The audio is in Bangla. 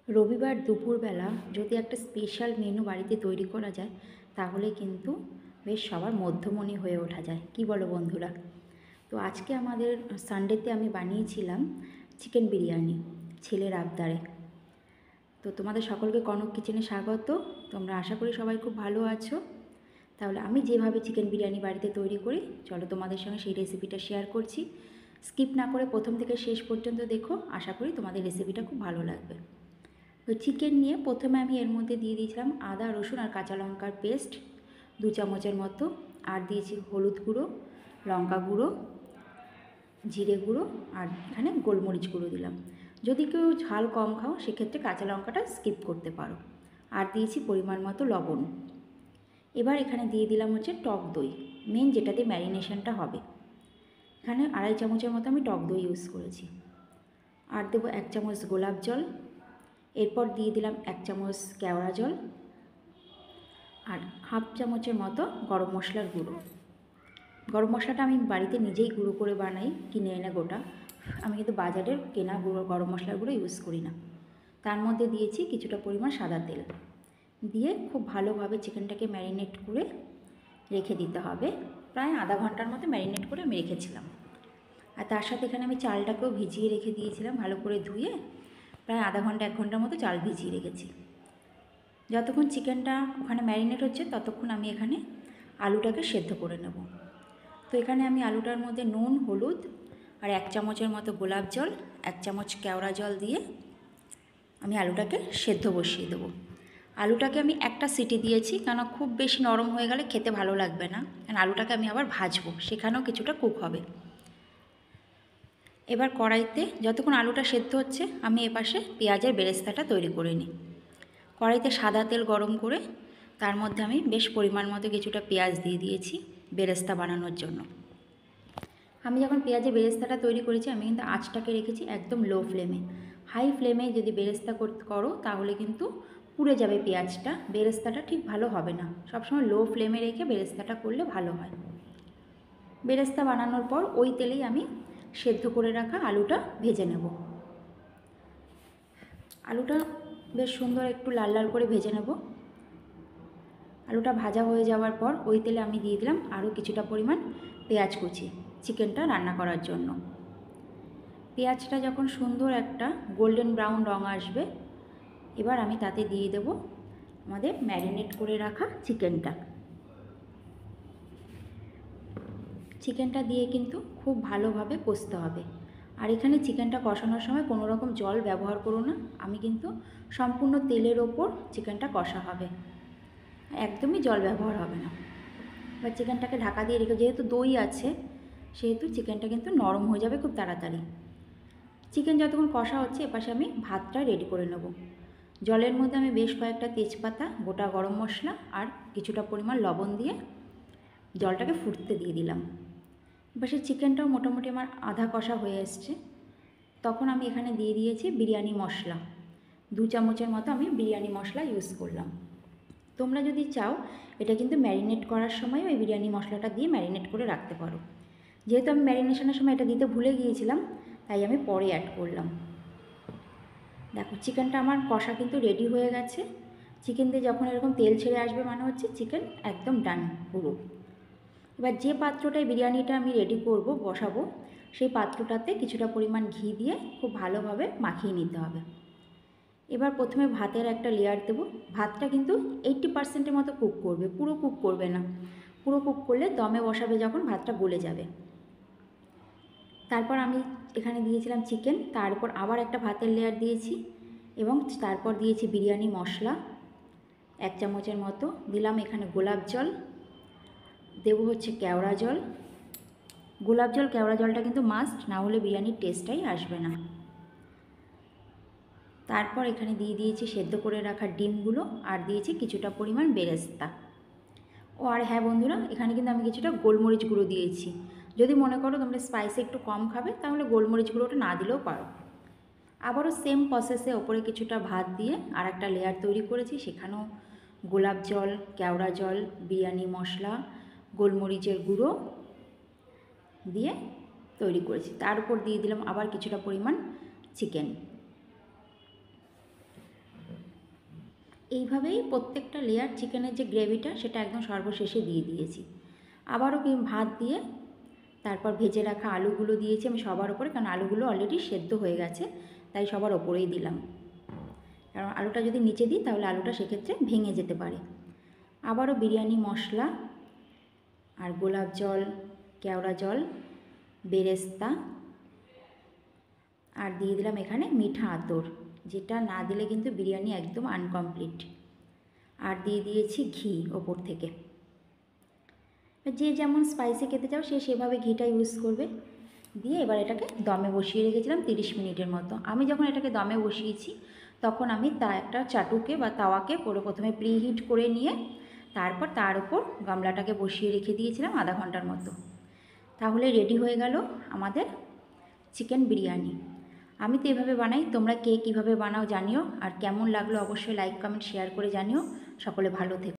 রবিবার দুপুরবেলা যদি একটা স্পেশাল মেনু বাড়িতে তৈরি করা যায় তাহলে কিন্তু বেশ সবার মধ্যমণি হয়ে ওঠা যায়, কি বলো বন্ধুরা? তো আজকে আমাদের সানডেতে আমি বানিয়েছিলাম চিকেন বিরিয়ানি ছেলের আবদারে। তো তোমাদের সকলকে কনক কিচেনে স্বাগত। তোমরা আশা করি সবাই খুব ভালো আছো। তাহলে আমি যেভাবে চিকেন বিরিয়ানি বাড়িতে তৈরি করি চলো তোমাদের সঙ্গে সেই রেসিপিটা শেয়ার করছি। স্কিপ না করে প্রথম থেকে শেষ পর্যন্ত দেখো, আশা করি তোমাদের রেসিপিটা খুব ভালো লাগবে। তো চিকেন নিয়ে প্রথমে আমি এর মধ্যে দিয়ে দিয়েছিলাম আদা রসুন আর কাঁচা লঙ্কার পেস্ট 2 চামচের মতো, আর দিয়েছি হলুদ গুঁড়ো, লঙ্কা গুঁড়ো, জিরে গুঁড়ো, আর এখানে গোলমরিচ গুঁড়ো দিলাম। যদি কেউ ঝাল কম খাও সেক্ষেত্রে কাঁচা লঙ্কাটা স্কিপ করতে পারো। আর দিয়েছি পরিমাণ মতো লবণ। এবার এখানে দিয়ে দিলাম হচ্ছে টক দই, মেন যেটাতে ম্যারিনেশনটা হবে। এখানে 2.5 চামচের মতো আমি টক দই ইউজ করেছি। আর দেবো 1 চামচ গোলাপ জল, এরপর দিয়ে দিলাম 1 চামচ কেওড়া জল, আর হাফ চামচের মতো গরম মশলার গুঁড়ো। গরম মশলাটা আমি বাড়িতে নিজেই গুঁড়ো করে বানাই, কিনে এনে গোটা। আমি কিন্তু বাজারের কেনা গুঁড়ো গরম মশলার গুঁড়ো ইউজ করি না। তার মধ্যে দিয়েছি কিছুটা পরিমাণ সাদা তেল, দিয়ে খুব ভালোভাবে চিকেনটাকে ম্যারিনেট করে রেখে দিতে হবে। প্রায় আধা ঘন্টার মতো ম্যারিনেট করে আমি রেখেছিলাম। আর তার সাথে এখানে আমি চালটাকেও ভিজিয়ে রেখে দিয়েছিলাম, ভালো করে ধুয়ে প্রায় আধা ঘন্টা 1 ঘন্টার মতো চাল ভিজিয়ে রেখেছি। যতক্ষণ চিকেনটা ওখানে ম্যারিনেট হচ্ছে ততক্ষণ আমি এখানে আলুটাকে সেদ্ধ করে নেব। তো এখানে আমি আলুটার মধ্যে নুন, হলুদ আর 1 চামচের মতো গোলাপ জল, 1 চামচ কেওড়া জল দিয়ে আমি আলুটাকে সেদ্ধ বসিয়ে দেবো। আলুটাকে আমি একটা সিটি দিয়েছি, কেন খুব বেশি নরম হয়ে গেলে খেতে ভালো লাগবে না, কারণ আলুটাকে আমি আবার ভাজবো, সেখানেও কিছুটা কুক হবে। এবার কড়াইতে যতক্ষণ আলুটা সেদ্ধ হচ্ছে আমি এপাশে পেঁয়াজের বেরেস্তাটা তৈরি করে নিই। কড়াইতে সাদা তেল গরম করে তার মধ্যে আমি বেশ পরিমাণ মতো কিছুটা পেঁয়াজ দিয়ে দিয়েছি বেরেস্তা বানানোর জন্য। আমি যখন পেঁয়াজের বেরেস্তাটা তৈরি করেছি আমি কিন্তু আঁচটাকে রেখেছি একদম লো ফ্লেমে। হাই ফ্লেমে যদি বেরেস্তা করো তাহলে কিন্তু পুড়ে যাবে পেঁয়াজটা, বেরেস্তাটা ঠিক ভালো হবে না। সবসময় লো ফ্লেমে রেখে বেরেস্তাটা করলে ভালো হয়। বেরেস্তা বানানোর পর ওই তেলেই আমি সেদ্ধ করে রাখা আলুটা ভেজে নেব। আলুটা বেশ সুন্দর একটু লাল লাল করে ভেজে নেব। আলুটা ভাজা হয়ে যাওয়ার পর ওই তেলে আমি দিয়ে দিলাম আরও কিছুটা পরিমাণ পেঁয়াজ কুচি চিকেনটা রান্না করার জন্য। পেঁয়াজটা যখন সুন্দর একটা গোল্ডেন ব্রাউন রং আসবে এবার আমি তাতে দিয়ে দেব আমাদের ম্যারিনেট করে রাখা চিকেনটা দিয়ে কিন্তু খুব ভালোভাবে কষতে হবে। আর এখানে চিকেনটা কষানোর সময় কোনো রকম জল ব্যবহার করো না, আমি কিন্তু সম্পূর্ণ তেলের ওপর চিকেনটা কষা হবে, একদমই জল ব্যবহার হবে না। এবার চিকেনটাকে ঢাকা দিয়ে রেখে, যেহেতু দই আছে সেহেতু চিকেনটা কিন্তু নরম হয়ে যাবে খুব তাড়াতাড়ি। চিকেন যতক্ষণ কষা হচ্ছে এপাশে আমি ভাতটা রেডি করে নেব। জলের মধ্যে আমি বেশ কয়েকটা তেজপাতা, গোটা গরম মশলা আর কিছুটা পরিমাণ লবণ দিয়ে জলটাকে ফুটতে দিয়ে দিলাম। এপাশে চিকেনটাও মোটামুটি আমার আধা কষা হয়ে এসছে। তখন আমি এখানে দিয়ে দিয়েছি বিরিয়ানি মশলা, 2 চামচের মতো আমি বিরিয়ানি মশলা ইউজ করলাম। তোমরা যদি চাও এটা কিন্তু ম্যারিনেট করার সময় ওই বিরিয়ানি মশলাটা দিয়ে ম্যারিনেট করে রাখতে পারো। যেহেতু আমি ম্যারিনেশনের সময় এটা দিতে ভুলে গিয়েছিলাম তাই আমি পরে অ্যাড করলাম। দেখো চিকেনটা আমার কষা কিন্তু রেডি হয়ে গেছে। চিকেন দিয়ে যখন এরকম তেল ছেড়ে আসবে মানে হচ্ছে চিকেন একদম ডান পুরো। এবার যে পাত্রটায় বিরিয়ানিটা আমি রেডি করব বসাবো সেই পাত্রটাতে কিছুটা পরিমাণ ঘি দিয়ে খুব ভালোভাবে মাখিয়ে নিতে হবে। এবার প্রথমে ভাতের একটা লেয়ার দেব। ভাতটা কিন্তু 80%-এর মতো কুক করবে, পুরো কুক করবে না। পুরো কুক করলে দমে বসাবে যখন ভাতটা গলে যাবে। তারপর আমি এখানে দিয়েছিলাম চিকেন, তার উপর আবার একটা ভাতের লেয়ার দিয়েছি এবং তারপর দিয়েছি বিরিয়ানি মশলা 1 চামচের মতো, দিলাম এখানে গোলাপ জল, দেব হচ্ছে কেওড়া জল। গোলাপ জল কেওড়া জলটা কিন্তু মাস্ট, না হলে বিরিয়ানির টেস্টটাই আসবে না। তারপর এখানে দিয়ে দিয়েছি সেদ্ধ করে রাখা ডিমগুলো আর দিয়েছি কিছুটা পরিমাণ বেরেস্তা। ও আর হ্যাঁ বন্ধুরা, এখানে কিন্তু আমি কিছুটা গোলমরিচ গুঁড়ো দিয়েছি। যদি মনে করো তোমরা স্পাইসি একটু কম খাবে তাহলে গোলমরিচ গুঁড়োটা না দিলেও পারো। আবারও সেম প্রসেসে ওপরে কিছুটা ভাত দিয়ে আর একটা লেয়ার তৈরি করেছি, সেখানেও গোলাপ জল, কেওড়া জল, বিরিয়ানি মশলা, গোলমরিচের গুঁড়ো দিয়ে তৈরি করেছি। তার উপর দিয়ে দিলাম আবার কিছুটা পরিমাণ চিকেন। এইভাবেই প্রত্যেকটা লেয়ার চিকেনের যে গ্রেভিটা সেটা একদম সর্বশেষে দিয়ে দিয়েছি। আবারও ভাত দিয়ে তারপর ভেজে রাখা আলুগুলো দিয়েছি আমি সবার ওপরে, কারণ আলুগুলো অলরেডি সেদ্ধ হয়ে গেছে, তাই সবার ওপরেই দিলাম। কারণ আলুটা যদি নিচে দিই তাহলে আলুটা সেক্ষেত্রে ভেঙে যেতে পারে। আবারও বিরিয়ানি মশলা আর গোলাপ জল, কেওড়া জল, বেরেস্তা আর দিয়ে দিলাম এখানে মিঠা আতর, যেটা না দিলে কিন্তু বিরিয়ানি একদম আনকমপ্লিট। আর দিয়ে দিয়েছি ঘি ওপর থেকে। যে যেমন স্পাইসি খেতে চাও সে সেভাবে ঘিটা ইউজ করবে। দিয়ে এবার এটাকে দমে বসিয়ে রেখেছিলাম 30 মিনিটের মতো। আমি যখন এটাকে দমে বসিয়েছি তখন আমি একটা চাটুকে বা তাওয়াকে প্রথমে প্রিহিট করে নিয়ে তারপর তার উপর গামলাটাকে বসিয়ে রেখে দিয়েছিলাম আধা ঘন্টার মতো। তাহলে রেডি হয়ে গেল আমাদের চিকেন বিরিয়ানি। আমি তো এভাবে বানাই, তোমরা কে কীভাবে বানাও জানিও, আর কেমন লাগলো অবশ্যই লাইক কমেন্ট শেয়ার করে জানিও। সকলে ভালো থেকো।